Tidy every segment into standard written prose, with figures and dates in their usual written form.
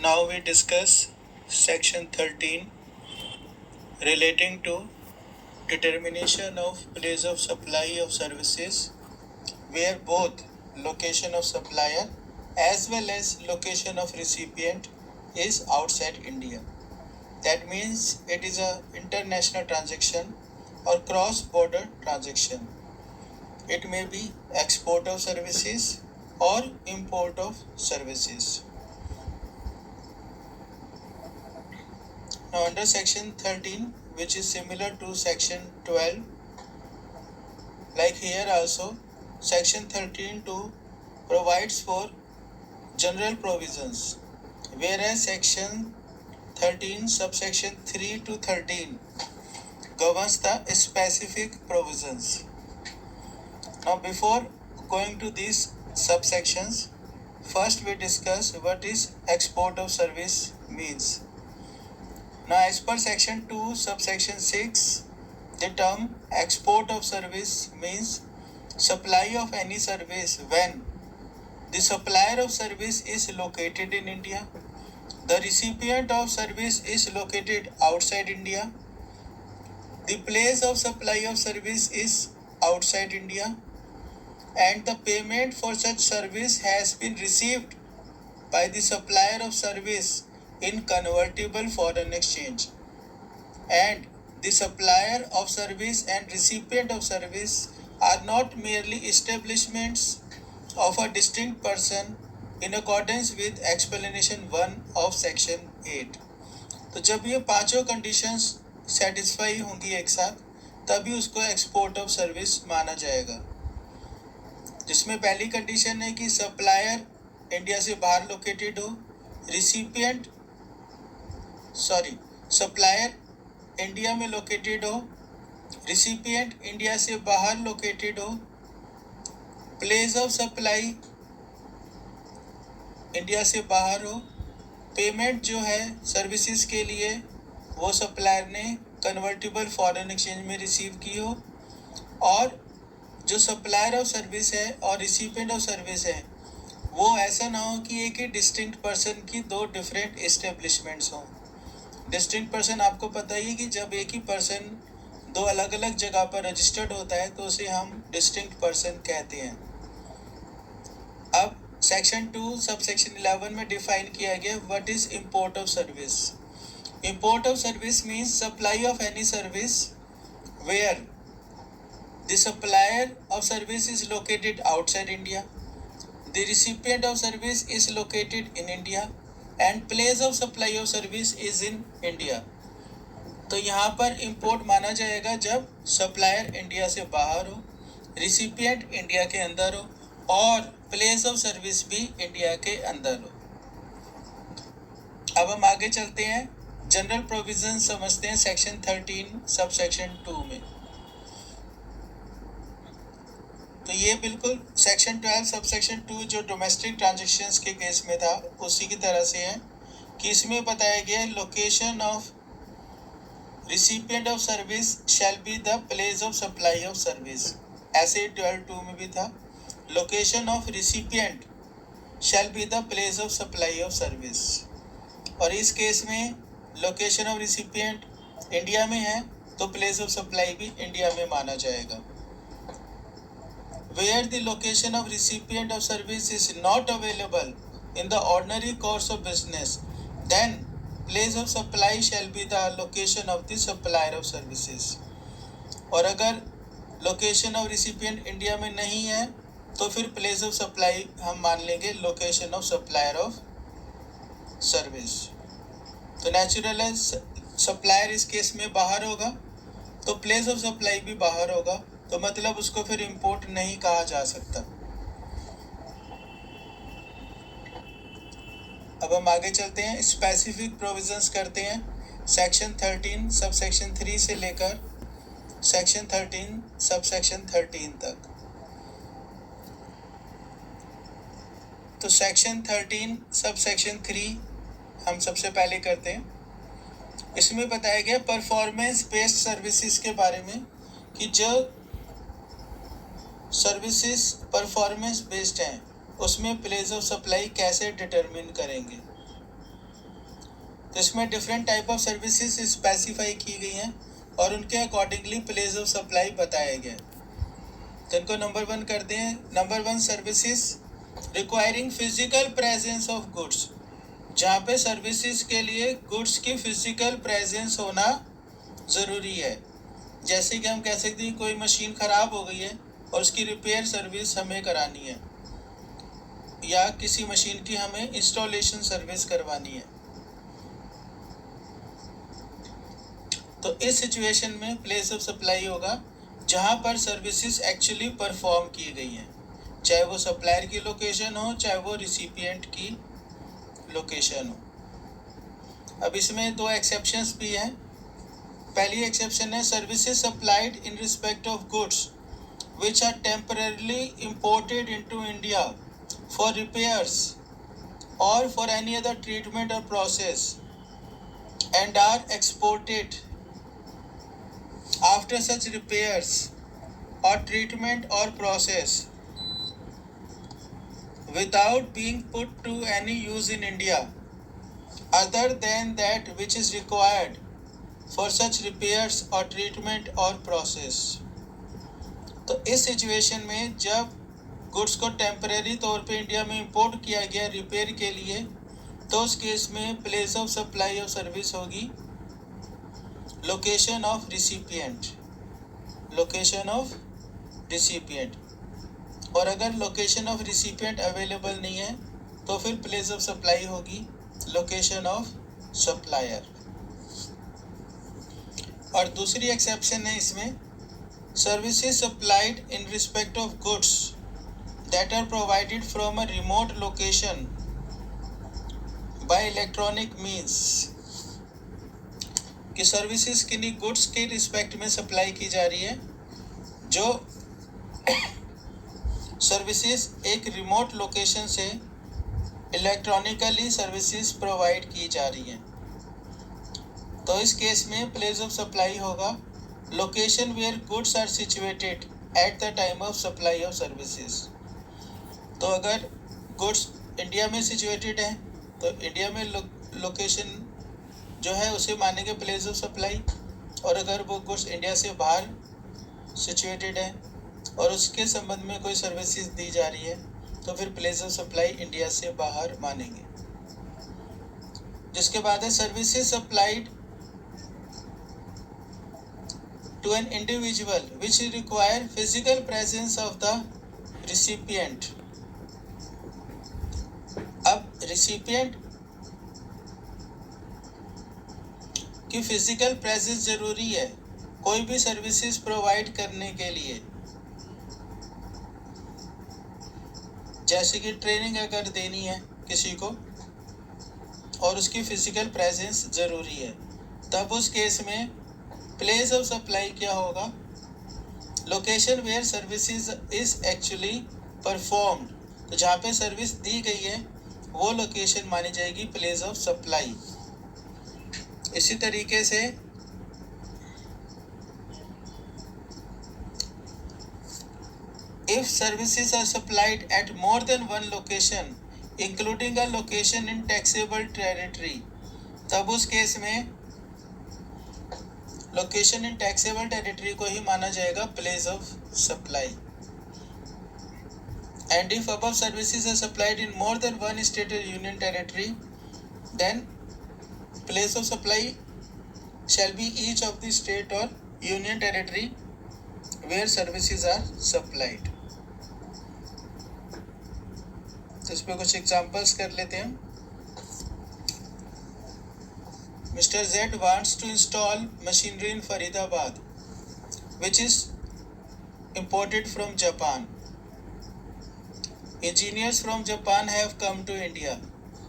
Now we discuss section 13 relating to determination of place of supply of services where both location of supplier as well as location of recipient is outside India. That means it is a international transaction or cross-border transaction. It may be export of services or import of services. Now under section 13, which is similar to section 12, like here also, section 13(2) provides for general provisions, whereas section 13 subsection 3 to 13 governs the specific provisions. Now before going to these subsections, first we discuss what is export of service means. Now as per section 2 subsection 6, the term export of service means supply of any service when the supplier of service is located in India, the recipient of service is located outside India, the place of supply of service is outside India, and the payment for such service has been received by the supplier of service in convertible foreign exchange, and the supplier of service and recipient of service are not merely establishments of a distinct person in accordance with explanation 1 of section 8. तो जब ये पांचों conditions satisfy होंगी एक साथ, तभी उसको export of service माना जाएगा, जिसमें पहली कंडीशन है कि सप्लायर इंडिया से बाहर लोकेटेड हो, सप्लायर इंडिया में लोकेटेड हो, रिसिपिएंट इंडिया से बाहर लोकेटेड हो, प्लेस ऑफ सप्लाई इंडिया से बाहर हो, पेमेंट जो है सर्विसेज के लिए वो सप्लायर ने कन्वर्टिबल फॉरेन एक्सचेंज में रिसीव की हो, और जो सप्लायर ऑफ सर्विस है और रिसिपिएंट ऑफ सर्विस है वो ऐसा ना हो कि एक ही डिस्टिंक्ट पर्सन की दो डिफरेंट एस्टेब्लिशमेंट्स हों. डिस्टिंक्ट पर्सन आपको पता ही है कि जब एक ही पर्सन दो अलग अलग जगह पर रजिस्टर्ड होता है तो उसे हम डिस्टिंक्ट पर्सन कहते हैं. अब सेक्शन 2 सबसेक्शन 11 में डिफाइन किया गया what is import of service. Import of service means supply of any service where the supplier of service is located outside India, the recipient of service is located in India, and place of supply of service is in India. तो यहाँ पर import माना जाएगा जब supplier India से बाहर हो, recipient India के अंदर हो, और प्लेस ऑफ सर्विस भी इंडिया के अंदर हो. अब हम आगे चलते हैं, जनरल प्रोविजन समझते हैं सेक्शन 13 सब सेक्शन 2 में. तो ये बिल्कुल सेक्शन 12 सब सेक्शन 2 जो डोमेस्टिक ट्रांजेक्शन्स के केस में था उसी की तरह से है कि इसमें बताया गया location of recipient of service shell be the place of supply of service. ऐसे 12(2) में भी था location of recipient shell be the place of supply of service, और इस केस में लोकेशन ऑफ रिसिपिएंट इंडिया में है तो प्लेस ऑफ सप्लाई भी इंडिया में माना जाएगा. Where the location of recipient of service is not available in the ordinary course of business, then place of supply shall be the location of the supplier of services. और अगर location of recipient India में नहीं है तो फिर place of supply हम मान लेंगे location of supplier of service. तो नेचुरल है सप्लायर इस केस में बाहर होगा तो प्लेस ऑफ सप्लाई भी बाहर होगा, तो मतलब उसको फिर इंपोर्ट नहीं कहा जा सकता. अब हम आगे चलते हैं, स्पेसिफिक प्रोविजंस करते हैं सेक्शन 13 सब सेक्शन 3 से लेकर सेक्शन 13 सब सेक्शन 13 तक. तो सेक्शन 13 सब सेक्शन 3 हम सबसे पहले करते हैं. इसमें बताया गया परफॉर्मेंस बेस्ड सर्विसेज के बारे में कि जो सर्विसेज परफॉर्मेंस बेस्ड हैं उसमें प्लेस ऑफ सप्लाई कैसे डिटरमिन करेंगे. तो इसमें different type of services specify की गई हैं और उनके अकॉर्डिंगली प्लेस ऑफ सप्लाई बताया गया। तो इनको नंबर 1 करते हैं। Number 1 services requiring physical presence of goods, जहाँ पे सर्विसेज के लिए गुड्स की फिजिकल प्रेजेंस होना ज़रूरी है। जैसे कि हम कह सकते हैं कोई मशीन ख़राब हो गई है और उसकी रिपेयर सर्विस हमें करानी है, या किसी मशीन की हमें इंस्टॉलेशन सर्विस करवानी है। तो इस सिचुएशन में प्लेस ऑफ सप्लाई होगा जहाँ पर सर्विसेज एक्चुअली परफॉर्म की गई हैं, चाहे वो सप्लायर की लोकेशन हो, चाहे वो रिसिपिएंट की लोकेशन हो। अब इसमें 2 एक्सेप्शंस भी हैं। पहली एक्सेप्शन है services supplied in respect of goods which are temporarily imported into India for repairs or for any other treatment or process and are exported after such repairs or treatment or process without being put to any use in India other than that which is required for such repairs or treatment or process। तो इस situation में जब goods को temporary तौर पे India में import किया गया रिपेयर के लिए, तो उस केस में place of supply of service होगी location of recipient, location of recipient. और अगर लोकेशन ऑफ रिसिपिएंट अवेलेबल नहीं है तो फिर प्लेस ऑफ सप्लाई होगी लोकेशन ऑफ सप्लायर। और दूसरी एक्सेप्शन है इसमें services supplied in respect of goods that are provided from a remote location by electronic means, कि सर्विसेज किन्हीं गुड्स के रिस्पेक्ट में सप्लाई की जा रही है जो सर्विसेज एक रिमोट लोकेशन से इलेक्ट्रॉनिकली सर्विसेज प्रोवाइड की जा रही हैं। तो इस केस में प्लेस ऑफ सप्लाई होगा location where goods are situated at the time of supply of services. तो अगर गुड्स इंडिया में सिचुएटेड है तो इंडिया में लोकेशन जो है उसे मानेंगे प्लेस ऑफ सप्लाई, और अगर वो गुड्स इंडिया से बाहर सिचुएटेड है और उसके संबंध में कोई सर्विसेज दी जा रही है तो फिर प्लेस ऑफ सप्लाई इंडिया से बाहर मानेंगे। जिसके बाद है services supplied to an individual which require physical presence of the recipient। अब recipient की फिजिकल प्रेजेंस जरूरी है कोई भी सर्विसेज प्रोवाइड करने के लिए। जैसे कि ट्रेनिंग अगर देनी है किसी को और उसकी फिजिकल प्रेजेंस जरूरी है, तब उस केस में प्लेस ऑफ सप्लाई क्या होगा location where services is actually performed. तो जहाँ पे सर्विस दी गई है वो लोकेशन मानी जाएगी प्लेस ऑफ सप्लाई। इसी तरीके से if services are supplied at more than one location including a location in taxable territory, तब उस केस में लोकेशन इन टैक्सेबल टेरिटरी को ही माना जाएगा place of supply. And if above services are supplied in more than one state और union territory then place of supply shall be each of the state और union territory where services are supplied. तो इस पर कुछ examples कर लेते हैं। Mr. Z wants to install machinery in Faridabad, which is imported from Japan. Engineers from Japan have come to India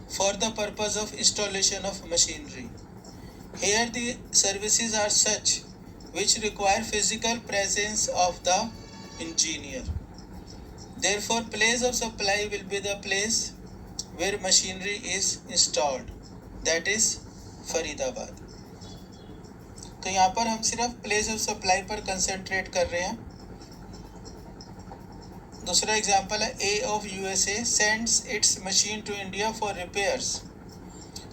for the purpose of installation of machinery. Here the services are such which require physical presence of the engineer. Therefore, place of supply will be the place where machinery is installed, that is Faridabad. तो यहाँ पर हम सिर्फ place of supply पर concentrate कर रहे हैं। दूसरा एग्जांपल है A of USA sends its machine to India for repairs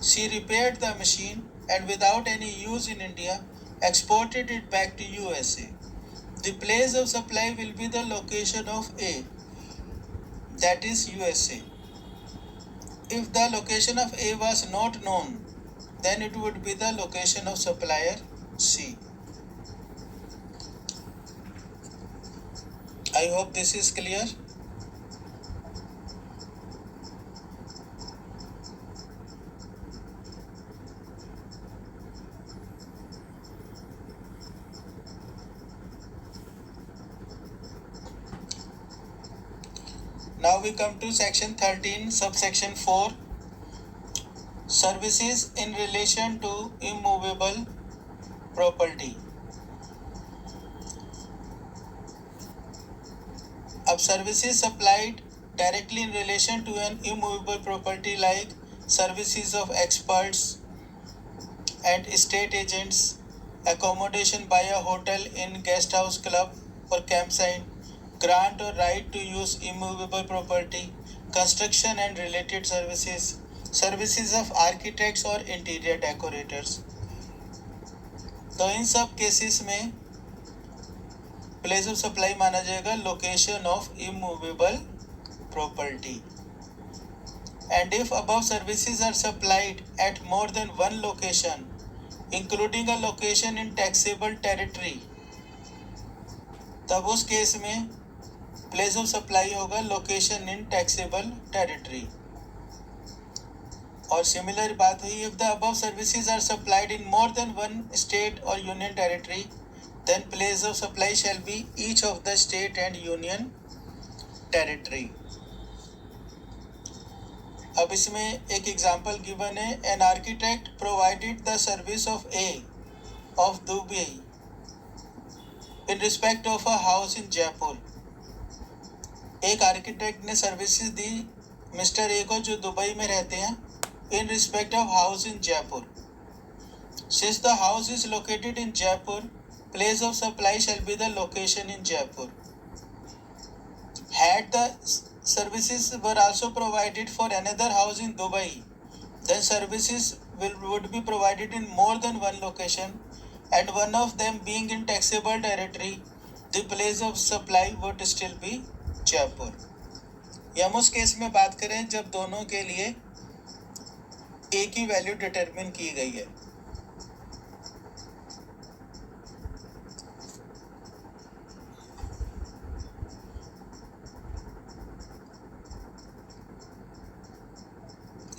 She repaired the machine and without any use in India, exported it back to USA. The place of supply will be the location of A, that is USA. If the location of A was not known, then it would be the location of supplier C. I hope this is clear. Now we come to section 13, subsection 4, services in relation to immovable property. अब services supplied directly in relation to an immovable property like services of experts and estate agents, accommodation by a hotel in guest house club or campsite, grant or right to use immovable property, construction and related services, services of architects or interior decorators. तो इन सब cases में place of supply माना जाएगा location of immovable property. And if above services are supplied at more than one location, including a location in taxable territory, तब उस case में place of supply होगा location in taxable territory. और similar बात हुई if the above services are supplied in more than one state और union territory, then place of supply shall be each of the state and union territory. अब इसमें एक example given है. An architect provided the service of A of Dubai in respect of a house in Jaipur. एक architect ने services the mister A को जो Dubai में रहते हैं इन respect of house in Jaipur. Since the house is located in Jaipur, place of supply shall be the location in Jaipur. Had the services were also provided for another house in Dubai, then services would be provided in more than one location, and one of them being in taxable territory, the place of supply would still be Jaipur. या हम उस case में बात करें जब दोनों के लिए एक ही वैल्यू डिटरमिन की गई है.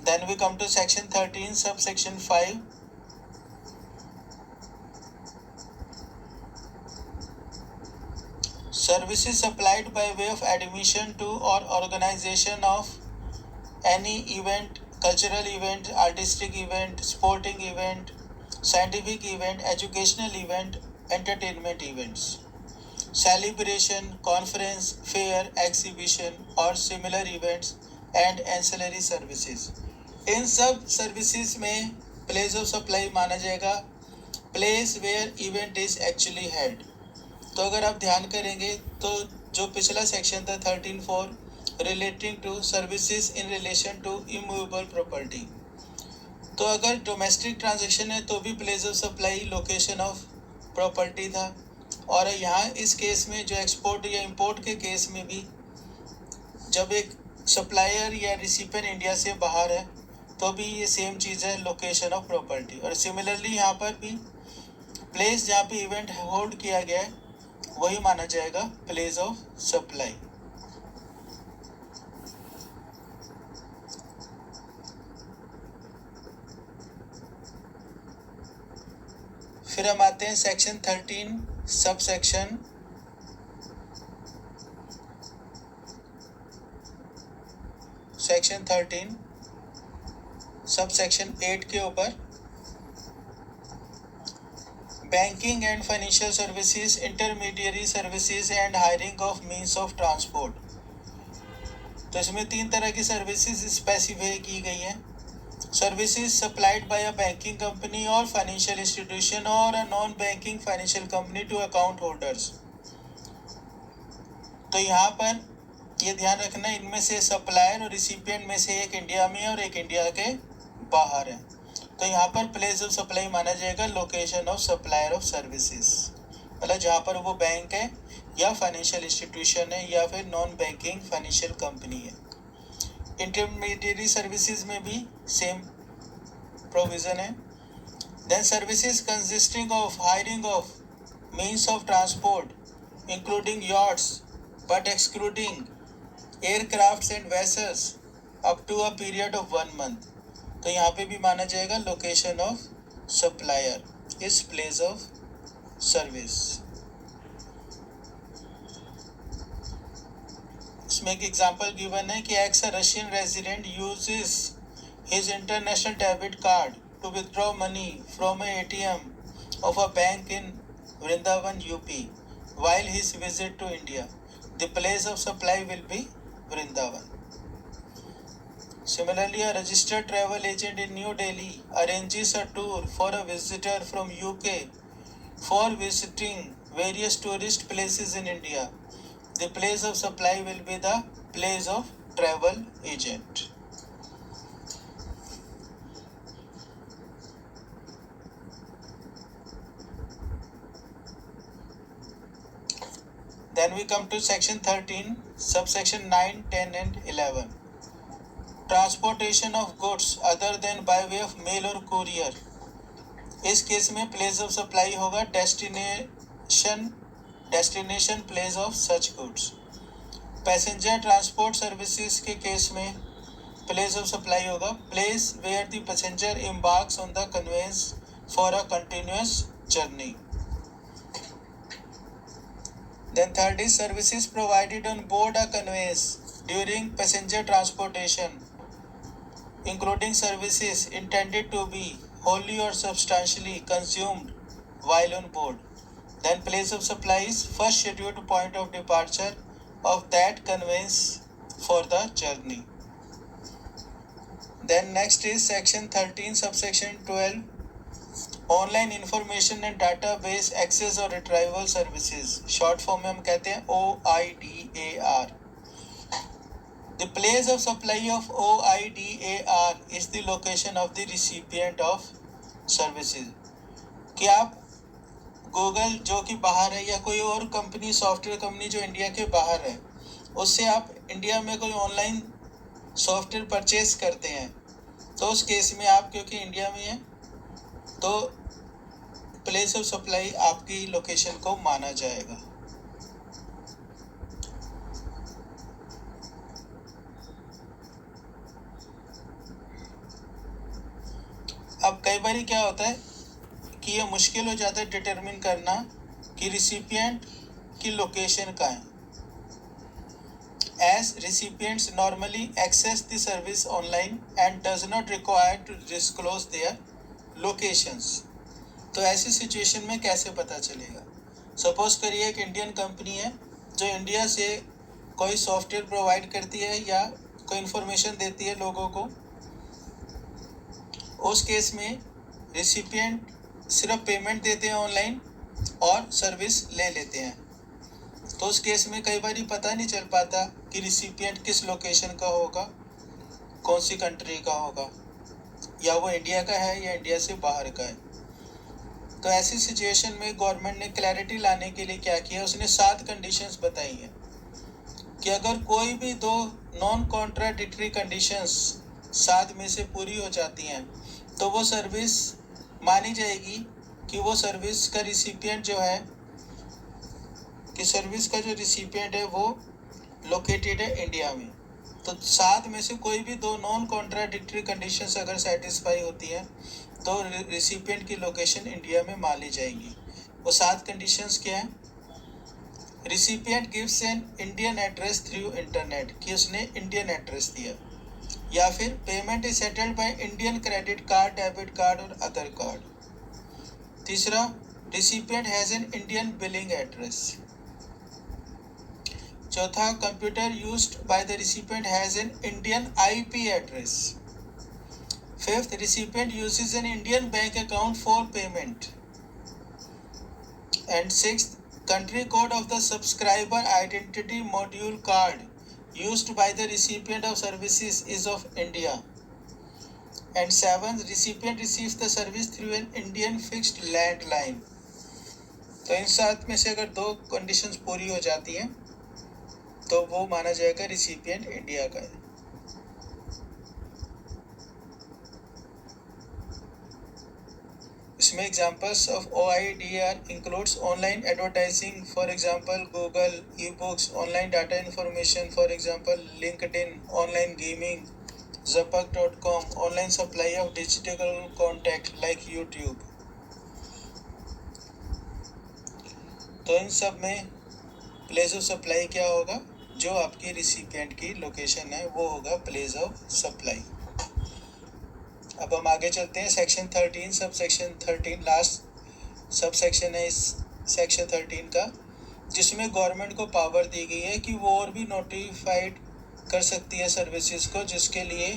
Then we come to section 13, subsection 5. Services supplied by way of admission to or organization of any event, cultural event, artistic event, sporting event, scientific event, educational event, entertainment events, celebration, conference, fair, exhibition or similar events and ancillary services. इन सब services में place of supply माना जाएगा place where event is actually held. तो अगर आप ध्यान करेंगे तो जो पिछला सेक्शन था 13.4 relating to services in relation to immovable property, तो अगर डोमेस्टिक ट्रांजैक्शन है तो भी place of supply location of property था. और यहाँ इस केस में जो एक्सपोर्ट या इंपोर्ट के केस में भी जब एक सप्लायर या रिसिपिएंट इंडिया से बाहर है तो भी ये सेम चीज़ है लोकेशन ऑफ प्रॉपर्टी. और सिमिलरली यहाँ पर भी प्लेस जहाँ पे इवेंट होल्ड किया गया है वही माना जाएगा प्लेस ऑफ सप्लाई. फिर हम आते हैं section 13 sub section section 13 sub section 8 के ऊपर banking and financial services, intermediary services and hiring of means of transport. तो इसमें 3 तरह की सर्विसेज स्पेसिफाई की गई हैं. Services supplied by a banking company और फाइनेंशियल इंस्टीट्यूशन और a non banking financial company to account holders. तो यहाँ पर ये ध्यान रखना इनमें से सप्लायर और रिसिपिएंट में से एक इंडिया में और एक इंडिया के बाहर है. तो यहाँ पर प्लेस ऑफ सप्लाई माना जाएगा location of supplier of services, मतलब जहाँ पर वो बैंक है या फाइनेंशियल इंस्टीट्यूशन है या फिर नॉन बैंकिंग फाइनेंशियल कंपनी है। इंटरमीडिएटरी सर्विसेज में भी सेम प्रोविजन है। Then services consisting of hiring of means of transport including yards but excluding aircrafts and vessels up to a period of 1 month। तो यहाँ पे भी माना जाएगा location of supplier is place of service. इसमें एक example given है कि X Russian resident uses his international debit card to withdraw money from A ATM of a bank in Vrindavan UP while his visit to India. The place of supply will be Vrindavan. Similarly, a registered travel agent in New Delhi arranges a tour for a visitor from UK for visiting various tourist places in India. The place of supply will be the place of travel agent. Then we come to section 13, subsection 9, 10 and 11. Transportation of goods other than by way of mail or courier. इस case में place of supply होगा destination place of such goods. Passenger transport services के case में place of supply होगा place where the passenger embarks on the conveyance for a continuous journey. Then third is services provided on board a conveyance during passenger transportation, including services intended to be wholly or substantially consumed while on board. Then place of supply is first scheduled point of departure of that conveyance for the journey. Then next is section 13 subsection 12, online information and database access और retrieval services, short form में हम कहते हैं OIDAR. The place of supply of OIDAR is the location of the recipient of services. कि आप Google जो कि बाहर है या कोई और कंपनी सॉफ्टवेयर कंपनी जो इंडिया के बाहर है उससे आप इंडिया में कोई ऑनलाइन सॉफ्टवेयर परचेज करते हैं तो उस केस में आप क्योंकि इंडिया में हैं तो प्लेस ऑफ सप्लाई आपकी लोकेशन को माना जाएगा। अब कई बार क्या होता है कि ये मुश्किल हो जाता है डिटरमिन करना कि रिसिपिएंट की लोकेशन कहाँ है, as recipients normally access the service online and does not require to disclose their locations. तो ऐसी सिचुएशन में कैसे पता चलेगा? सपोज करिए एक इंडियन कंपनी है जो इंडिया से कोई सॉफ्टवेयर प्रोवाइड करती है या कोई इंफॉर्मेशन देती है लोगों को। उस केस में रिसिपिएंट सिर्फ पेमेंट देते हैं ऑनलाइन और सर्विस ले लेते हैं। तो उस केस में कई बार पता नहीं चल पाता कि रिसिपिएंट किस लोकेशन का होगा, कौन सी कंट्री का होगा, या वो इंडिया का है या इंडिया से बाहर का है। तो ऐसी सिचुएशन में गवर्नमेंट ने क्लैरिटी लाने के लिए क्या किया, उसने 7 कंडीशंस बताई हैं कि अगर कोई भी 2 नॉन कॉन्ट्राडिक्टरी कंडीशंस 7 में से पूरी हो जाती हैं तो वो सर्विस मानी जाएगी कि वो सर्विस का रिसिपिएंट जो है कि सर्विस का जो रिसिपिएंट है वो लोकेटेड है इंडिया में। तो 7 में से कोई भी 2 नॉन कॉन्ट्राडिक्टरी कंडीशंस अगर सेटिस्फाई होती हैं तो रिसिपिएंट की लोकेशन इंडिया में मान ली जाएगी। वो 7 कंडीशंस क्या हैं? Recipient gives an Indian address through internet, कि उसने इंडियन एड्रेस दिया, या फिर payment is settled by Indian credit card, debit card और अदर कार्ड। तीसरा, recipient has an Indian billing address. चौथा, computer used by the recipient has an Indian IP address. Fifth, recipient uses an Indian bank account for payment. And sixth, country code of the subscriber identity module card used by the recipient of services is of India. And 7, recipient receives the service through an Indian fixed landline. तो इन 7 में से अगर 2 conditions पूरी हो जाती हैं तो वो माना जाएगा रिसिपिएंट इंडिया का है। इसमें examples of OIDR includes online advertising, for example Google, e books, online data information, for example LinkedIn, online gaming, Zappuk.com, online supply of digital content like YouTube. तो इन सब में प्लेस ऑफ सप्लाई क्या होगा? जो आपकी रिसिपिएंट की location है वो होगा प्लेस ऑफ सप्लाई। अब हम आगे चलते हैं। Section 13, sub section 13 last sub section है इस सेक्शन 13 का, जिसमें गवर्नमेंट को पावर दी गई है कि वो और भी नोटिफाइड कर सकती है सर्विसेज को, जिसके लिए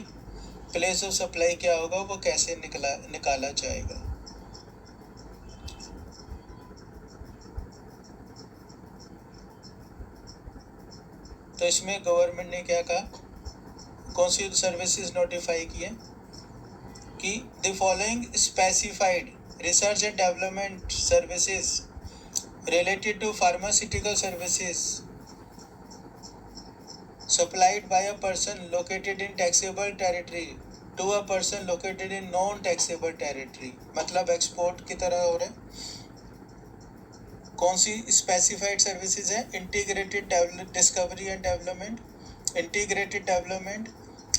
प्लेस ऑफ सप्लाई क्या होगा वो कैसे निकाला जाएगा। तो इसमें गवर्नमेंट ने क्या कहा, कौन सी सर्विसेज नोटिफाई की है कि the following specified research and development services related to pharmaceutical services supplied by a person located in taxable territory to a person located in non-taxable territory, मतलब एक्सपोर्ट की तरह हो रहा है। कौन सी स्पेसिफाइड सर्विसेज है? Integrated discovery and development, integrated development,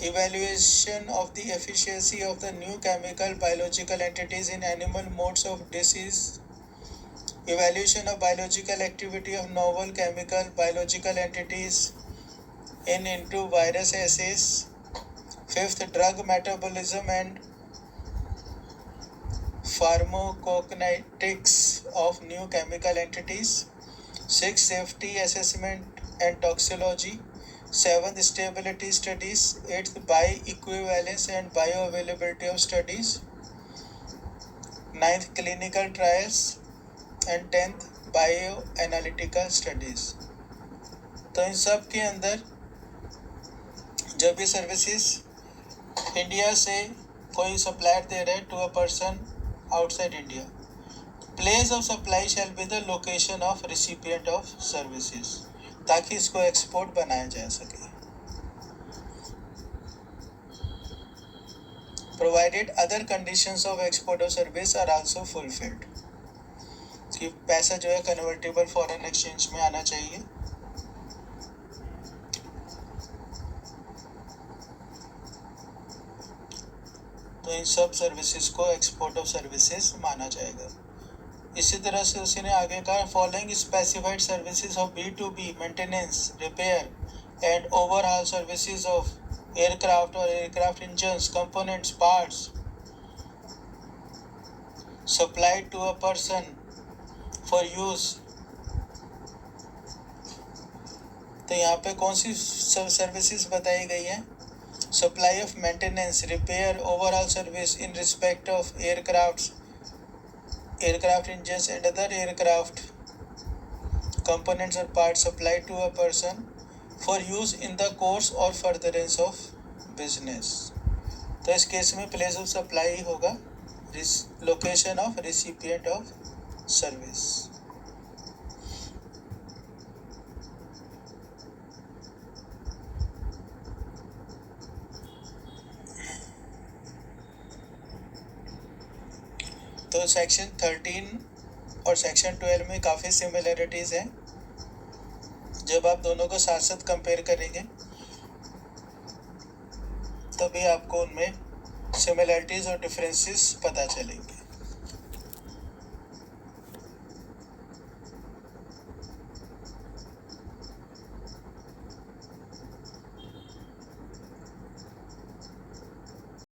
evaluation of the efficacy of the new chemical biological entities in animal modes of disease, evaluation of biological activity of novel chemical biological entities in into virus assays, 5th drug metabolism and pharmacokinetics of new chemical entities, 6th safety assessment and toxicology, 7th stability studies, 8th bioequivalence and bioavailability of studies, 9th clinical trials and 10th bioanalytical studies। तो इन सब के अंदर जब ये services India से कोई supplier दे रहे to a person outside India, place of supply shall be the location of recipient of services, ताकि इसको एक्सपोर्ट बनाया जा सके। Provided other conditions of export of service are also fulfilled, कि पैसा जो है कन्वर्टेबल फॉरेन एक्सचेंज में आना चाहिए। तो इन सब सर्विसेज को एक्सपोर्ट ऑफ सर्विसेज माना जाएगा। इसी तरह से उसने आगे कहा, following specified services of B2B maintenance, repair and overhaul services of aircraft और aircraft engines, components, parts supplied to a person for use. तो यहाँ पे कौन सी सर्विसेज बताई गई है? Supply of maintenance, repair, overall service in respect of aircraft engines and other aircraft components or parts supplied to a person for use in the course or furtherance of business। तो इस case में place of supply होगा location of recipient of service. तो section 13 और section 12 में काफ़ी similarities हैं। जब आप दोनों को साथ साथ कंपेयर करेंगे तभी आपको उनमें सिमिलरिटीज़ और डिफरेंसेस पता चलेंगे।